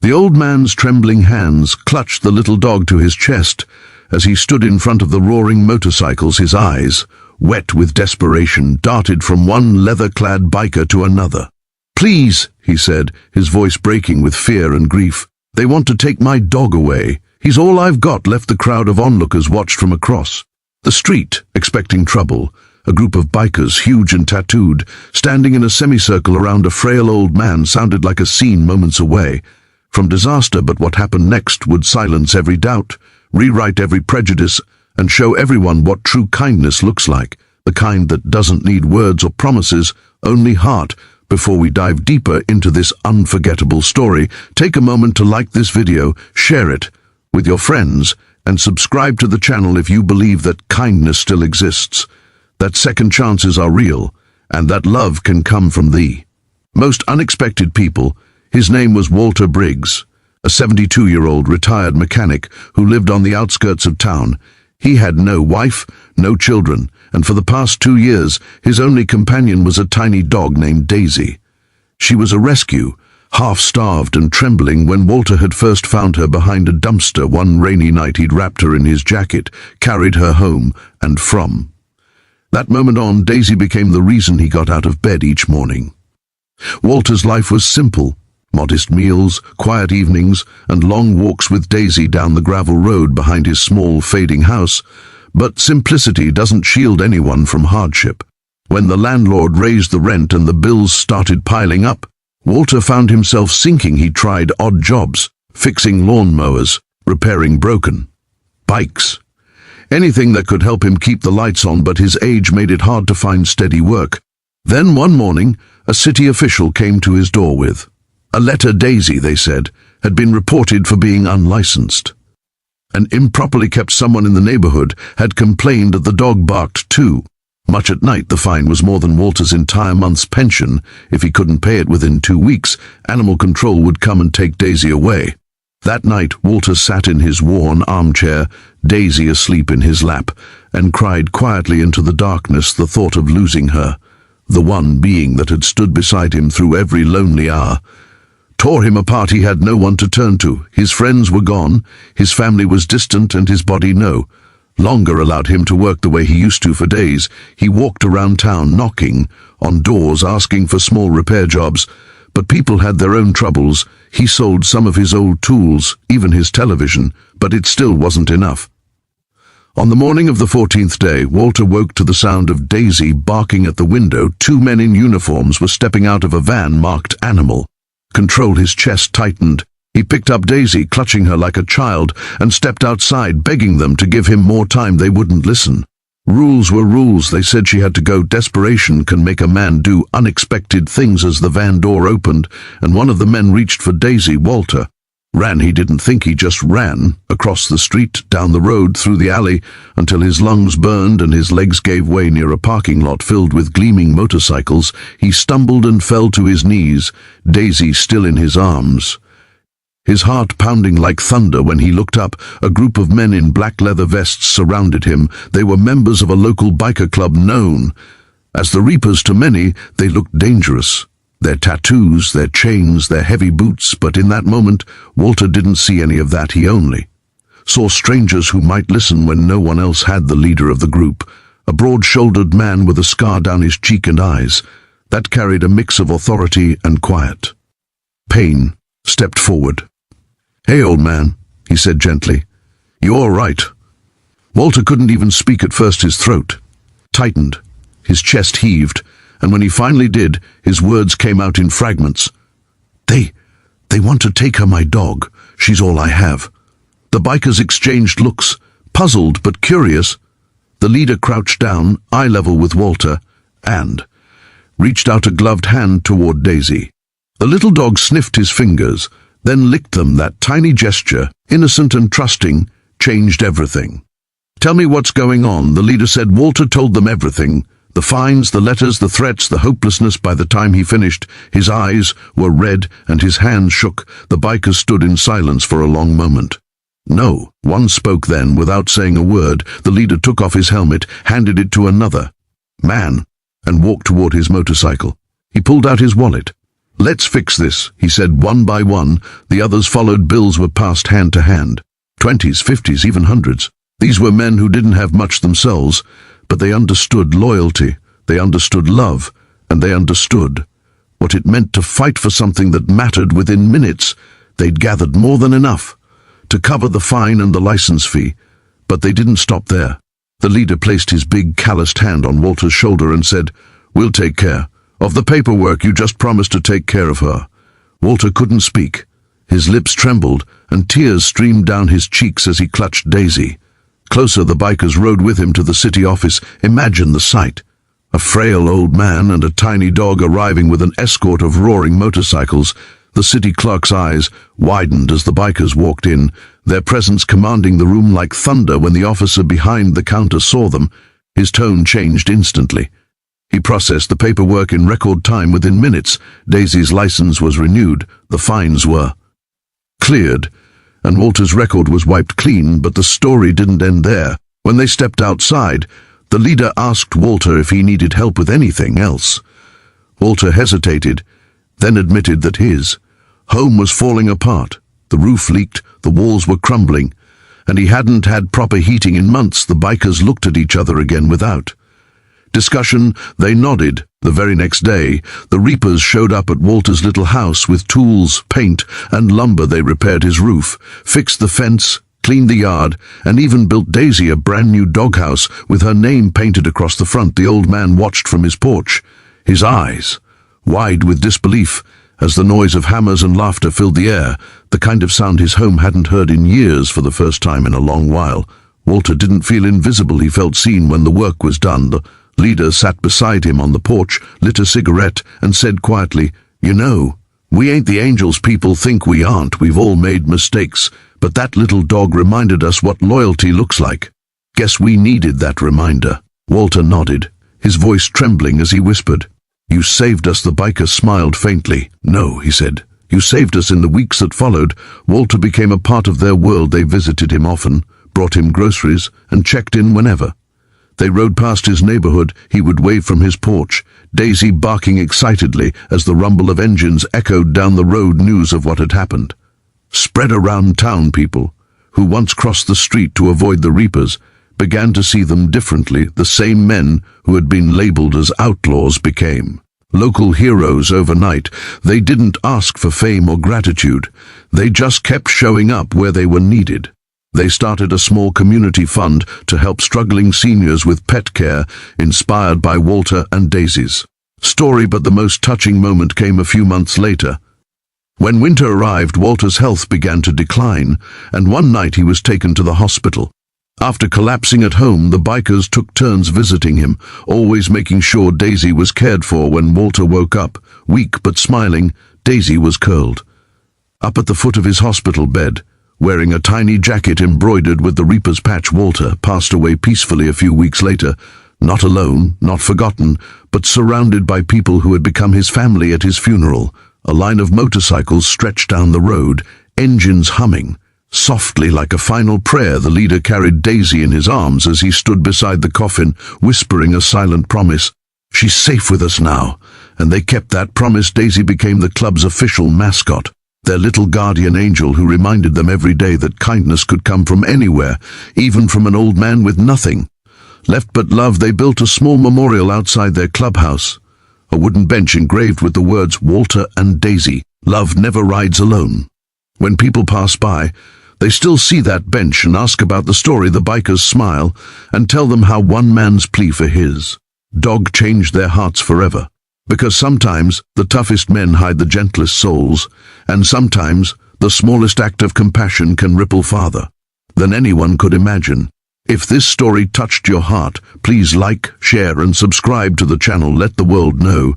The old man's trembling hands clutched the little dog to his chest as he stood in front of the roaring motorcycles. His eyes, wet with desperation, darted from one leather-clad biker to another. "Please," he said, his voice breaking with fear and grief. "They want to take my dog away. He's all I've got left." The crowd of onlookers watched from across the street, expecting trouble. A group of bikers, huge and tattooed, standing in a semicircle around a frail old man, sounded like a scene moments away from disaster. But what happened next would silence every doubt, rewrite every prejudice, and show everyone what true kindness looks like, the kind that doesn't need words or promises, only heart. Before we dive deeper into this unforgettable story, take a moment to like this video, share it with your friends, and subscribe to the channel if you believe that kindness still exists, that second chances are real, and that love can come from the most unexpected people. His name was Walter Briggs, a 72-year-old retired mechanic who lived on the outskirts of town. He had no wife, no children, and for the past 2 years, his only companion was a tiny dog named Daisy. She was a rescue, half-starved and trembling when Walter had first found her behind a dumpster one rainy night. He'd wrapped her in his jacket, carried her home, and from that moment on, Daisy became the reason he got out of bed each morning. Walter's life was simple: modest meals, quiet evenings, and long walks with Daisy down the gravel road behind his small, fading house. But simplicity doesn't shield anyone from hardship. When the landlord raised the rent and the bills started piling up, Walter found himself sinking. He tried odd jobs, fixing lawnmowers, repairing broken bikes, anything that could help him keep the lights on, but his age made it hard to find steady work. Then one morning, a city official came to his door with a letter. Daisy, they said, had been reported for being unlicensed. An improperly kept someone in the neighborhood had complained that the dog barked too much at night. The fine was more than Walter's entire month's pension. If he couldn't pay it within 2 weeks, animal control would come and take Daisy away. That night, Walter sat in his worn armchair, Daisy asleep in his lap, and cried quietly into the darkness. The thought of losing her, the one being that had stood beside him through every lonely hour, tore him apart. He had no one to turn to. His friends were gone, his family was distant, and his body no longer allowed him to work the way he used to. For days, he walked around town, knocking on doors, asking for small repair jobs. But people had their own troubles. He sold some of his old tools, even his television, but it still wasn't enough. On the morning of the 14th day, Walter woke to the sound of Daisy barking at the window. 2 men in uniforms were stepping out of a van marked Animal Control. His chest tightened. He picked up Daisy, clutching her like a child, and stepped outside, begging them to give him more time. They wouldn't listen. Rules were rules. They said she had to go. Desperation can make a man do unexpected things. As the van door opened and one of the men reached for Daisy, Walter ran. He didn't think, he just ran across the street, down the road, through the alley, until his lungs burned and his legs gave way. Near a parking lot filled with gleaming motorcycles, he stumbled and fell to his knees, Daisy still in his arms. His heart pounding like thunder. When he looked up, a group of men in black leather vests surrounded him. They were members of a local biker club known as the Reapers. To many, they looked dangerous. Their tattoos, their chains, their heavy boots. But in that moment, Walter didn't see any of that. He only saw strangers who might listen when no one else had. The leader of the group, a broad-shouldered man with a scar down his cheek and eyes that carried a mix of authority and quiet pain, stepped forward. "Hey, old man," he said gently. "You all right?" Walter couldn't even speak at first. His throat tightened, his chest heaved, and when he finally did, his words came out in fragments. They want to take her, my dog. She's all I have." The bikers exchanged looks, puzzled but curious. The leader crouched down, eye level with Walter, and reached out a gloved hand toward Daisy. The little dog sniffed his fingers, then licked them. That tiny gesture, innocent and trusting, changed everything. "Tell me what's going on," the leader said. Walter told them everything. The fines, the letters, the threats, the hopelessness. By the time he finished, his eyes were red and his hands shook. The bikers stood in silence for a long moment. No one spoke. Then, without saying a word, the leader took off his helmet, handed it to another man, and walked toward his motorcycle. He pulled out his wallet. "Let's fix this," he said one by one. The others followed. Bills were passed hand to hand. 20s, 50s, even hundreds. These were men who didn't have much themselves, but they understood loyalty, they understood love, and they understood what it meant to fight for something that mattered. Within minutes. They'd gathered more than enough to cover the fine and the license fee, but they didn't stop there. The leader placed his big calloused hand on Walter's shoulder and said, "We'll take care of the paperwork. You just promised to take care of her." Walter couldn't speak. His lips trembled and tears streamed down his cheeks as he clutched Daisy. Closer, the bikers rode with him to the city office. Imagine the sight. A frail old man and a tiny dog arriving with an escort of roaring motorcycles. The city clerk's eyes widened as the bikers walked in, their presence commanding the room like thunder. When the officer behind the counter saw them, his tone changed instantly. He processed the paperwork in record time. Within minutes, Daisy's license was renewed, the fines were cleared, and Walter's record was wiped clean. But the story didn't end there. When they stepped outside, the leader asked Walter if he needed help with anything else. Walter hesitated, then admitted that his home was falling apart. The roof leaked, the walls were crumbling, and he hadn't had proper heating in months. The bikers looked at each other again without discussion. They nodded. The very next day, the reapers showed up at Walter's little house with tools, paint, and lumber. They repaired his roof, fixed the fence, cleaned the yard, and even built Daisy a brand new doghouse with her name painted across the front. The old man watched from his porch, his eyes wide with disbelief as the noise of hammers and laughter filled the air, the kind of sound his home hadn't heard in years. For the first time in a long while, Walter didn't feel invisible. He felt seen. When the work was done, the leader sat beside him on the porch, lit a cigarette, and said quietly, "You know, we ain't the angels people think we aren't. We've all made mistakes, but that little dog reminded us what loyalty looks like. Guess we needed that reminder." Walter nodded, his voice trembling as he whispered, "You saved us." The biker smiled faintly. "No," he said, "you saved us." In the weeks that followed, Walter became a part of their world. They visited him often, brought him groceries, and checked in whenever. They rode past his neighborhood. He would wave from his porch, Daisy barking excitedly as the rumble of engines echoed down the road. News of what had happened spread around town. People who once crossed the street to avoid the reapers began to see them differently. The same men who had been labeled as outlaws became local heroes overnight. They didn't ask for fame or gratitude. They just kept showing up where they were needed. They started a small community fund to help struggling seniors with pet care, inspired by Walter and Daisy's story. But the most touching moment came a few months later. When winter arrived, Walter's health began to decline, and one night he was taken to the hospital. After collapsing at home, the bikers took turns visiting him, always making sure Daisy was cared for. When Walter woke up, weak but smiling, Daisy was curled up at the foot of his hospital bed, wearing a tiny jacket embroidered with the Reaper's patch. Walter passed away peacefully a few weeks later, not alone, not forgotten, but surrounded by people who had become his family. At his funeral, a line of motorcycles stretched down the road, engines humming softly like a final prayer. The leader carried Daisy in his arms as he stood beside the coffin, whispering a silent promise. "She's safe with us now." And they kept that promise. Daisy became the club's official mascot, their little guardian angel who reminded them every day that kindness could come from anywhere, even from an old man with nothing left but love. They built a small memorial outside their clubhouse, a wooden bench engraved with the words "Walter and Daisy, love never rides alone." When people pass by, they still see that bench and ask about the story. The bikers smile and tell them how one man's plea for his dog changed their hearts forever. Because sometimes the toughest men hide the gentlest souls, and sometimes the smallest act of compassion can ripple farther than anyone could imagine. If this story touched your heart, please like, share, and subscribe to the channel. Let the world know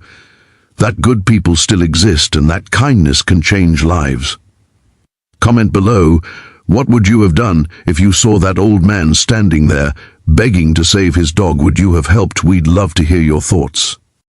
that good people still exist and that kindness can change lives. Comment below, what would you have done if you saw that old man standing there, begging to save his dog? Would you have helped? We'd love to hear your thoughts.